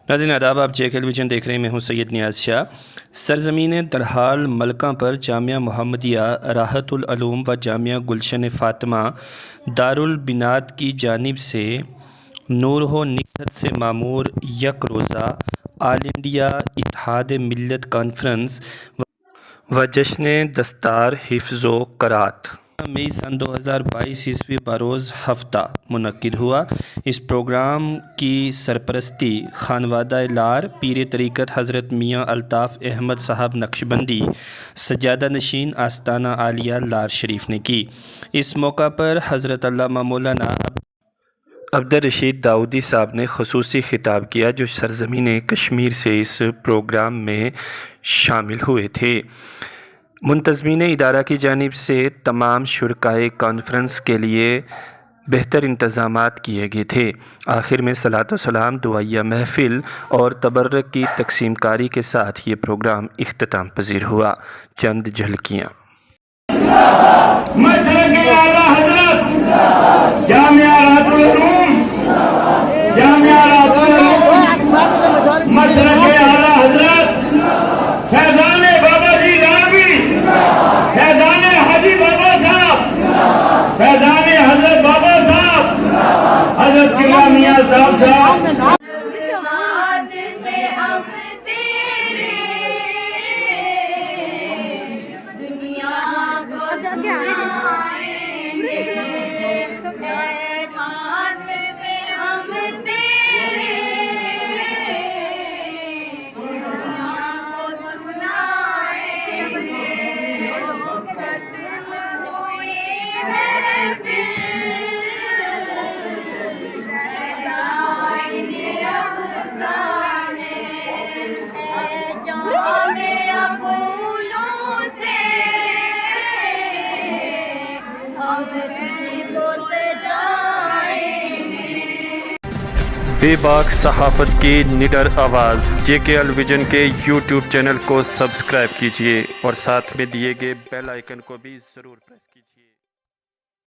ناظرین آداب، آپ جے کے ٹیلی ویژن دیکھ رہے ہیں، میں ہوں سید نیاز شاہ۔ سرزمین درحال ملکہ پر جامعہ محمدیہ راحت العلوم و جامعہ گلشن فاطمہ دارالبنات کی جانب سے نور و نکہت سے معمور یک روزہ آل انڈیا اتحاد ملت کانفرنس و جشن دستار حفظ و قرات مئی سن 2022 عیسوی بروز ہفتہ منعقد ہوا۔ اس پروگرام کی سرپرستی خانوادہ لار پیر طریقت حضرت میاں الطاف احمد صاحب نقشبندی سجادہ نشین آستانہ عالیہ لار شریف نے کی۔ اس موقع پر حضرت علامہ مولانا عبدالرشید داؤدی صاحب نے خصوصی خطاب کیا، جو سرزمین کشمیر سے اس پروگرام میں شامل ہوئے تھے۔ منتظمین ادارہ کی جانب سے تمام شرکائے کانفرنس کے لیے بہتر انتظامات کیے گئے تھے۔ آخر میں صلاۃ و سلام، دعائیہ محفل اور تبرک کی تقسیم کاری کے ساتھ یہ پروگرام اختتام پذیر ہوا۔ چند جھلکیاں۔ حضرت بابا صاحب، حضرت میاں صاحب بے باک صحافت کی نڈر آواز جے کے ٹیلی ویژن کے یوٹیوب چینل کو سبسکرائب کیجیے اور ساتھ میں دیے گئے بیل آئیکن کو بھی ضرور پریس کیجیے۔